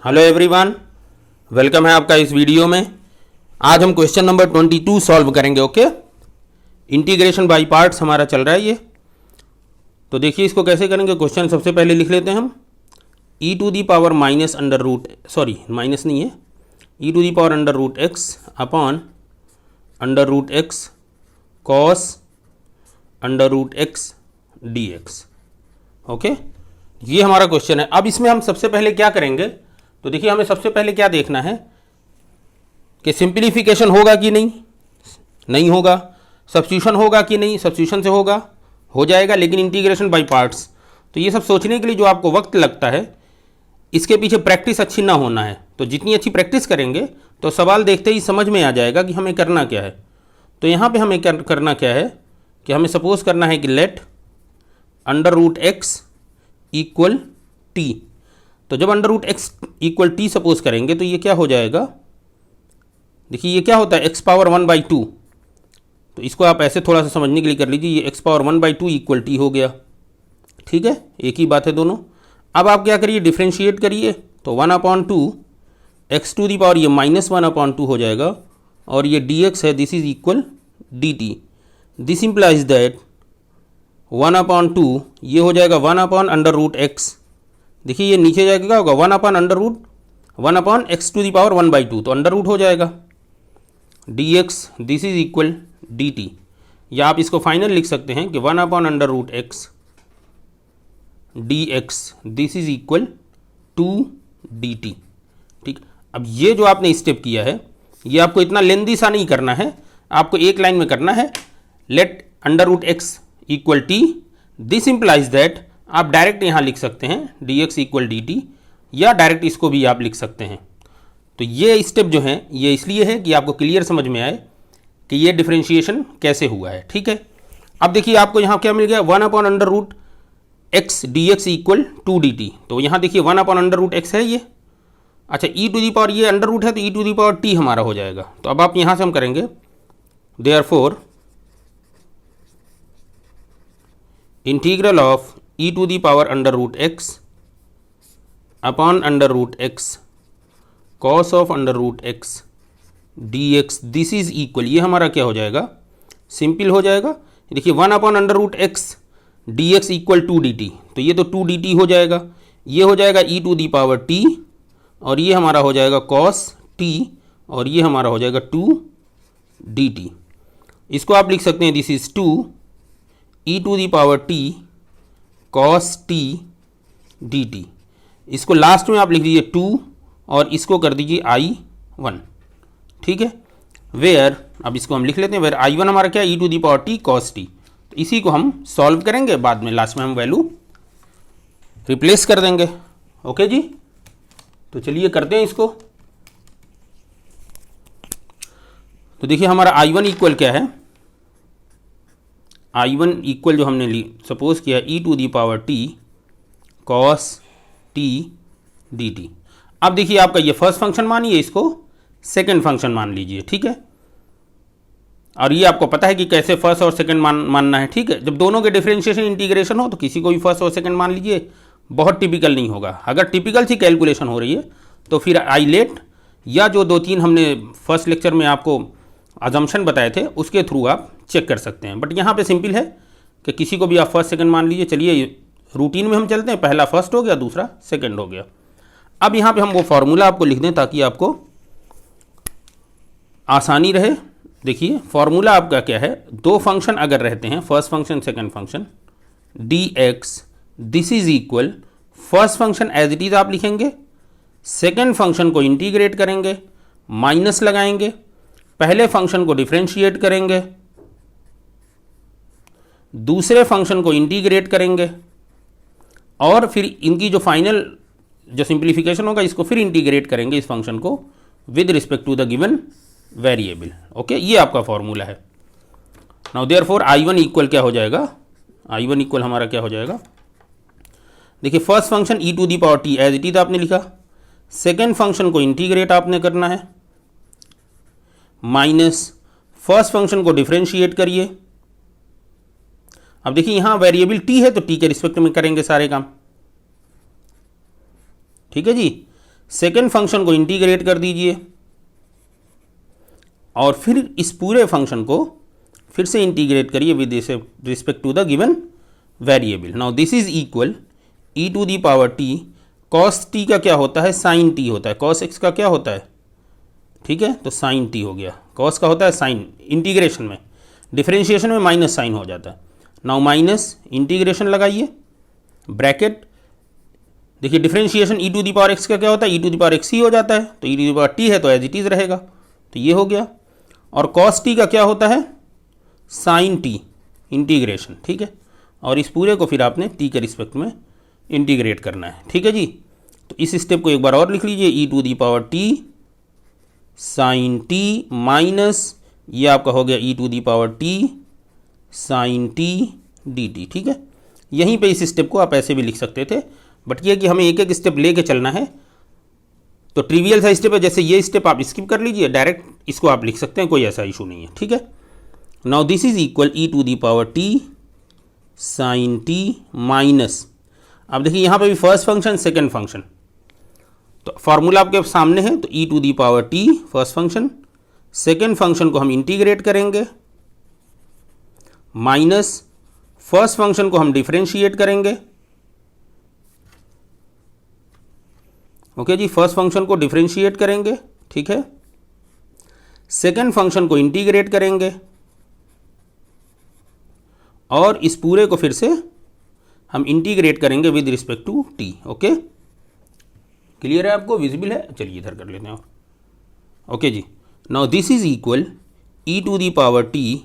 Hello everyone, welcome है आपका इस वीडियो में। आज हम क्वेश्चन नंबर 22 सॉल्व करेंगे। ओके, इंटीग्रेशन बाय पार्ट्स हमारा चल रहा है ये। तो देखिए इसको कैसे करेंगे। क्वेश्चन सबसे पहले लिख लेते हैं हम। E to the power minus under root, sorry minus नहीं है, ई to the power under root x upon under root x cos under root x D X. Okay, ये हमारा क्वेश्चन है। अब इसमें हम सबसे पहले क्या करेंगे, तो देखिए हमें सबसे पहले क्या देखना है कि सिंप्लीफिकेशन होगा कि नहीं होगा, सब्स्टिट्यूशन होगा कि नहीं, सब्स्टिट्यूशन से होगा, हो जाएगा, लेकिन इंटीग्रेशन बाय पार्ट्स। तो ये सब सोचने के लिए जो आपको वक्त लगता है, इसके पीछे प्रैक्टिस अच्छी ना होना है। तो जितनी अच्छी प्रैक्टिस करेंगे तो सवाल देखते ही समझ में आ जाएगा कि हमें करना क्या है। तो यहाँ पे हमें करना क्या है कि हमें सपोज करना है कि let under root x equal t. तो जब under root x equal t suppose करेंगे तो ये क्या हो जाएगा, देखिए ये क्या होता है एक्स पावर 1/2। तो इसको आप ऐसे थोड़ा सा समझने के लिए कर लीजिए, ये एक्स पावर 1/2 इक्वल टी हो गया। ठीक है, एक ही बात है दोनों। अब आप क्या करिए, डिफ्रेंशिएट करिए। तो 1/2 एक्स टू दी पावर ये -1/2 हो जाएगा, और ये डी एक्स है, this is equal d T. This implies that 1/2 ये हो जाएगा 1 अंडर रूट एक्स। देखिए ये नीचे जाएगा क्या होगा, 1 under root 1 x to the power 1/2, तो अंडर रूट हो जाएगा d x, this is equal d t. या आप इसको फाइनल लिख सकते हैं कि 1 under root x D x, this is equal 2 d T. ठीक, अब ये जो आपने स्टेप किया है ये आपको इतना लेंदी सा नहीं करना है, आपको एक लाइन में करना है। Let under root x equal t, this implies that, आप डायरेक्ट यहाँ लिख सकते हैं d x equal d t, या डायरेक्ट इसको भी आप लिख सकते हैं। तो ये स्टेप जो है ये इसलिए है कि आपको क्लियर समझ में आए कि ये डिफरेंशिएशन कैसे हुआ है। ठीक है, अब देखिए आपको यहाँ क्या मिल गया, 1 under root x D x equal 2 d t. तो यहाँ देखिए 1 अंडर रूट एक्स है ये, अच्छा ई टू दी पावर ये अंडर रूट है तो ई टू दी पावर टी हमारा हो जाएगा। तो अब आप यहाँ से हम करेंगे therefore integral of e to the power under root x upon under root x cos of under root x D x, this is equal, ये हमारा क्या हो जाएगा, सिंपल हो जाएगा। देखिए 1 under root x D x equal 2 d t, तो ये तो 2 डी टी हो जाएगा, ये हो जाएगा E to the power T, और ये हमारा हो जाएगा कॉस टी, और ये हमारा हो जाएगा 2 डी टी। इसको आप लिख सकते हैं this is 2 e to the power T cos T D t. इसको लास्ट में आप लिख दीजिए 2 और इसको कर दीजिए I1। ठीक है, वेयर, अब इसको हम लिख लेते हैं वेयर I1 हमारा क्या, E to the power T cos T. तो इसी को हम सॉल्व करेंगे, बाद में लास्ट में हम वैल्यू रिप्लेस कर देंगे। ओके जी, तो चलिए करते हैं इसको। तो देखिए हमारा I1 इक्वल क्या है, I1 इक्वल जो हमने सपोज किया E to the power T cos T D T. अब देखिए आपका ये फर्स्ट फंक्शन मानिए, इसको सेकंड फंक्शन मान लीजिए। ठीक है, और ये आपको पता है कि कैसे फर्स्ट और सेकंड मानना है। ठीक है, जब दोनों के डिफरेंशिएशन इंटीग्रेशन हो तो किसी को भी फर्स्ट और सेकंड मान लीजिए, बहुत टिपिकल नहीं होगा। अगर टिपिकल सी कैलकुलेशन हो रही है तो फिर आई लेट या जो 2-3 हमने फर्स्ट लेक्चर में आपको अजम्पशन बताए थे उसके थ्रू आप चेक कर सकते हैं। बट यहाँ पे सिंपल है कि किसी को भी आप फर्स्ट सेकंड मान लीजिए। चलिए रूटीन में हम चलते हैं, पहला फर्स्ट हो गया, दूसरा सेकंड हो गया। अब यहाँ पे हम वो फार्मूला आपको लिख दें ताकि आपको आसानी रहे। देखिए फार्मूला आपका क्या है, दो फंक्शन अगर रहते हैं, first function second function, d x this is equal, first function as it is आप लिखेंगे, सेकंड फंक्शन को इंटीग्रेट करेंगे, माइनस लगाएंगे, पहले फंक्शन को डिफरेंशिएट करेंगे, दूसरे फंक्शन को इंटीग्रेट करेंगे, और फिर इनकी जो फाइनल जो सिंप्लीफिकेशन होगा इसको फिर इंटीग्रेट करेंगे इस फंक्शन को with respect to the given variable. Okay, ये आपका फॉर्मूला है। नाउ देयरफॉर I1 इक्वल क्या हो जाएगा, I1 इक्वल हमारा क्या हो जाएगा, देखिए first function e to the power T as it is आपने लिखा, सेकेंड फंक्शन को इंटीग्रेट आपने करना है, माइनस फर्स्ट फंक्शन को डिफरेंशिएट करिए। अब देखिए यहाँ वेरिएबल टी है तो टी के रिस्पेक्ट में करेंगे सारे काम। ठीक है जी, सेकेंड फंक्शन को इंटीग्रेट कर दीजिए और फिर इस पूरे फंक्शन को फिर से इंटीग्रेट करिए with respect to the given variable. Now this is equal E to the power T, cos t का क्या होता है, साइन टी होता है, कॉस एक्स का क्या होता है, ठीक है, तो साइन टी हो गया, कॉस का होता है साइन, इंटीग्रेशन में, डिफरेंशिएशन में माइनस साइन हो जाता है। नाउ माइनस इंटीग्रेशन लगाइए, ब्रैकेट, देखिए differentiation e to the power x का क्या होता है, ई टू दी पावर एक्स ही हो जाता है, तो ई टू दी पावर टी है तो एज इट इज रहेगा, तो ये हो गया। और कॉस टी का क्या होता है, साइन टी, इंटीग्रेशन, ठीक है, और इस पूरे को फिर आपने टी के रिस्पेक्ट में इंटीग्रेट करना है, ठीक है जी। तो इस स्टेप को एक बार और लिख लीजिए, E to the power T sine T minus ये आपका हो गया E to the power T sine T D T, ठीक है। यहीं पे इस स्टेप को आप ऐसे भी लिख सकते थे, बट ये कि हमें एक एक स्टेप लेके चलना है, तो ट्रिवियल सा स्टेप है, जैसे ये स्टेप आप स्किप कर लीजिए, डायरेक्ट इसको आप लिख सकते हैं, कोई ऐसा इशू नहीं है, ठीक है। Now this is equal E to the power T sine T minus, अब देखिए यहाँ पे भी फर्स्ट फंक्शन सेकेंड फंक्शन, तो फॉर्मूला आपके सामने है, तो ई to the power T first function, second function को हम इंटीग्रेट करेंगे, माइनस फर्स्ट फंक्शन को हम डिफरेंशिएट करेंगे, ओके जी, फर्स्ट फंक्शन को डिफरेंशिएट करेंगे, ठीक है, सेकेंड फंक्शन को इंटीग्रेट करेंगे और इस पूरे को फिर से हम इंटीग्रेट करेंगे with respect to t, okay, clear है आपको, विजिबल है, चलिए इधर कर लेते हैं और, ओके जी। Now this is equal E to the power T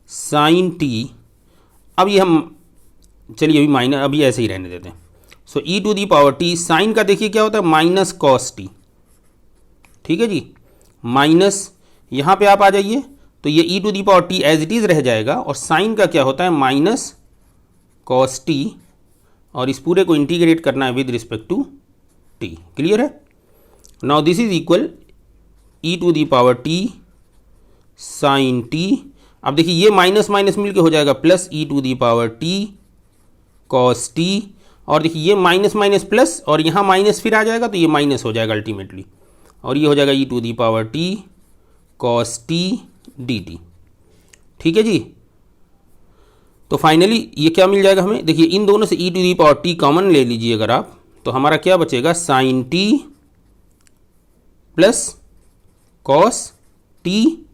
sine T, अब ये हम चलिए अभी माइनस अभी ऐसे ही रहने देते हैं, so E to the power T sine का देखिए क्या होता है, माइनस कॉस टी, ठीक है जी, माइनस यहाँ पे आप आ जाइए, तो ये E to the power T as it is रह जाएगा, और साइन का क्या होता है, माइनस कॉस टी, और इस पूरे को इंटीग्रेट करना है with respect to T, clear है। Now this is equal E to the power T sine T, अब देखिए ये माइनस माइनस मिलके हो जाएगा plus E to the power T cos T, और देखिए ये माइनस माइनस प्लस, और यहाँ माइनस फिर आ जाएगा तो ये माइनस हो जाएगा अल्टीमेटली, और ये हो जाएगा E to the power T cos T D T, ठीक है जी। तो फाइनली ये क्या मिल जाएगा हमें, देखिए इन दोनों से E to the power T common ले लीजिए अगर आप, तो हमारा क्या बचेगा, sine T plus cos T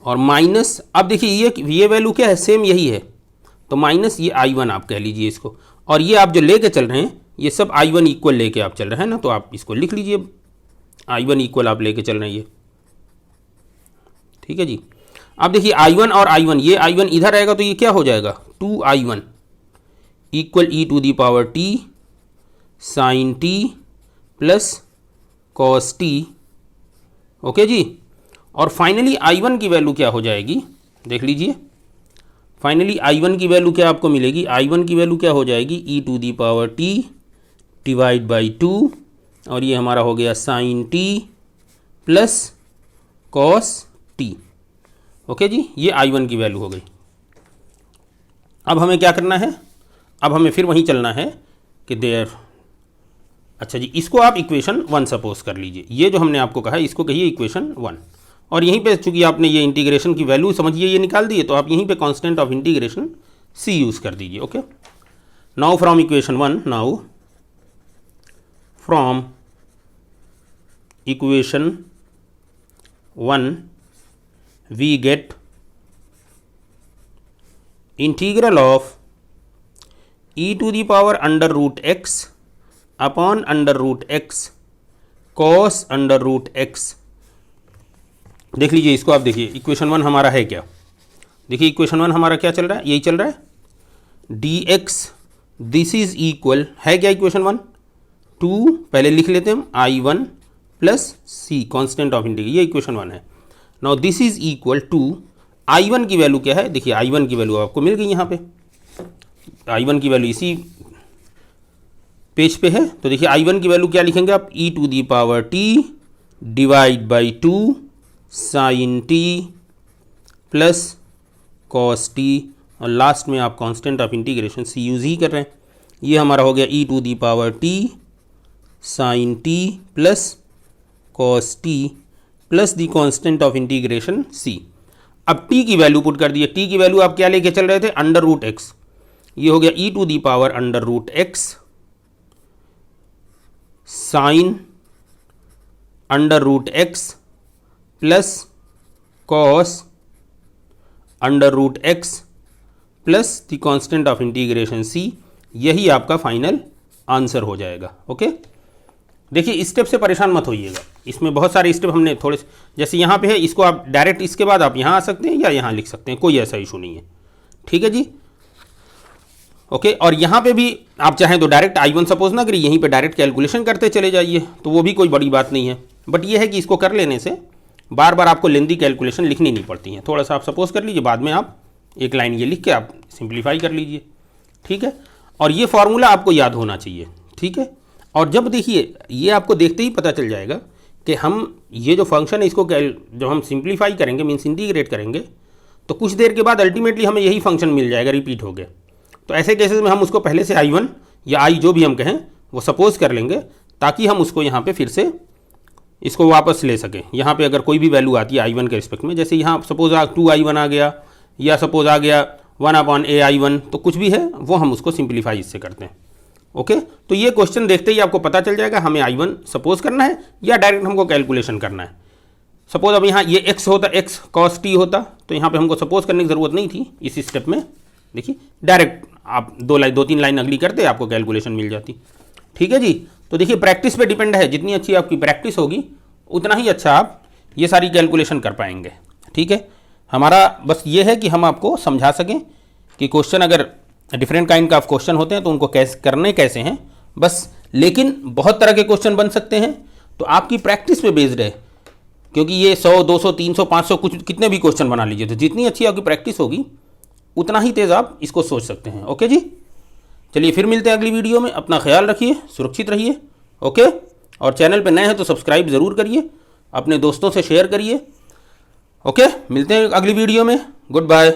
और माइनस, अब देखिए ये वैल्यू क्या है, सेम यही है, तो माइनस ये I1 आप कह लीजिए इसको, और ये आप जो लेके चल रहे हैं ये सब I1 इक्वल लेके आप चल रहे हैं ना, तो आप इसको लिख लीजिए, I1 इक्वल आप लेके चल रहे हैं ये, ठीक है जी। अब देखिए I1 और I1, ये I1 इधर आएगा तो ये क्या हो जाएगा, 2I1 equal E to the power T sine T plus cos T, okay जी। और फाइनली I1 की वैल्यू क्या हो जाएगी, देख लीजिए, फाइनली I1 की वैल्यू क्या आपको मिलेगी, I1 की वैल्यू क्या हो जाएगी, E to the power T divide by 2, और ये हमारा हो गया sine T plus cos T, okay जी, ये I1 की वैल्यू हो गई। अब हमें क्या करना है, अब हमें फिर वहीं चलना है कि देयर, अच्छा जी, इसको आप इक्वेशन 1 सपोज कर लीजिए, ये जो हमने आपको कहा है इसको कहिए इक्वेशन 1, और यहीं पे चूंकि आपने ये इंटीग्रेशन की वैल्यू समझिए ये निकाल दी है, तो आप यहीं पे constant of integration c use कर दीजिए, okay. Now from equation 1, now from equation 1 we get integral of e to the power under root x upon under root x cos under root x, देख लीजिए इसको आप, देखिए equation 1 हमारा है क्या, देखिए इक्वेशन 1 हमारा क्या चल रहा है, यही चल रहा है, D x this is equal है क्या इक्वेशन 1, 2 पहले लिख लेते हैं हम I1 plus C constant of integration, ये इक्वेशन 1 है। Now this is equal to I1 की वैल्यू क्या है, देखिए I1 की वैल्यू आपको मिल गई यहाँ पे, I1 की वैल्यू इसी पेज पे है, तो देखिए I1 की वैल्यू क्या लिखेंगे आप, E to the power T divide by 2 sine T plus cos T, और लास्ट में आप constant of integration C use ही कर रहे हैं, ये हमारा हो गया E to the power T sine T plus cos T plus the constant of integration C. अब t की वैल्यू पुट कर दिए। t की वैल्यू आप क्या लेके चल रहे थे, अंडर रूट एक्स। ये हो गया e to the power under root X sine under root X plus cos under root X plus the constant of integration C. यही आपका फाइनल आंसर हो जाएगा। ओके, देखिए इस स्टेप से परेशान मत होइएगा, इसमें बहुत सारे स्टेप हमने थोड़े, जैसे यहाँ पे है, इसको आप डायरेक्ट इसके बाद आप यहाँ आ सकते हैं या यहाँ लिख सकते हैं, कोई ऐसा इशू नहीं है। ठीक है जी, ओके। और यहाँ पे भी आप चाहें तो डायरेक्ट I1 सपोज ना करिए, यहीं पे डायरेक्ट कैलकुलेशन करते चले जाइए, तो वो भी कोई बड़ी बात नहीं है। बट ये है कि इसको कर लेने से बार बार आपको लेंदी कैलकुलेशन लिखनी नहीं पड़ती है। थोड़ा सा आप सपोज कर लीजिए, बाद में आप एक लाइन ये लिख के आप सिंप्लीफाई कर लीजिए। ठीक है, और ये फार्मूला आपको याद होना चाहिए। ठीक है, और जब देखिए ये आपको देखते ही पता चल जाएगा कि हम ये जो फंक्शन है इसको जब हम सिंप्लीफाई करेंगे, मीन्स इंटीग्रेट करेंगे, तो कुछ देर के बाद अल्टीमेटली हमें यही फंक्शन मिल जाएगा, रिपीट हो गया। तो ऐसे केसेस में हम उसको पहले से I1 या I जो भी हम कहें वो सपोज कर लेंगे, ताकि हम उसको यहाँ पे फिर से इसको वापस ले सकें। यहाँ पे अगर कोई भी वैल्यू आती है I1 के रिस्पेक्ट में, जैसे यहाँ सपोज 2I1 आ गया, या सपोज आ गया 1/AI1, तो कुछ भी है वो हम उसको सिंप्लीफाई इससे करते हैं। ओके, तो ये क्वेश्चन देखते ही आपको पता चल जाएगा हमें I1 सपोज करना है या डायरेक्ट हमको कैलकुलेशन करना है। सपोज अब यहाँ ये x होता, x cos t होता, तो यहाँ पे हमको सपोज करने की ज़रूरत नहीं थी इस स्टेप में। देखिए डायरेक्ट आप दो तीन लाइन अगली करते आपको कैलकुलेशन मिल जाती। ठीक है जी, तो देखिए प्रैक्टिस पे डिपेंड है, जितनी अच्छी आपकी प्रैक्टिस होगी उतना ही अच्छा आप ये सारी कैलकुलेशन कर पाएंगे। ठीक है, हमारा बस ये है कि हम आपको समझा सकें कि क्वेश्चन अगर डिफरेंट काइंड का क्वेश्चन होते हैं तो उनको कैसे करने कैसे हैं बस। लेकिन बहुत तरह के क्वेश्चन बन सकते हैं, तो आपकी प्रैक्टिस पे बेस्ड है, क्योंकि ये 100, 200, 300, 500 कुछ कितने भी क्वेश्चन बना लीजिए, तो जितनी अच्छी आपकी प्रैक्टिस होगी उतना ही तेज़ आप इसको सोच सकते हैं। ओके जी, चलिए फिर मिलते हैं अगली वीडियो में। अपना ख्याल रखिए, सुरक्षित रहिए। ओके, और चैनल पे नए हैं तो सब्सक्राइब ज़रूर करिए, अपने दोस्तों से शेयर करिए। ओके, मिलते हैं अगली वीडियो में। Good bye.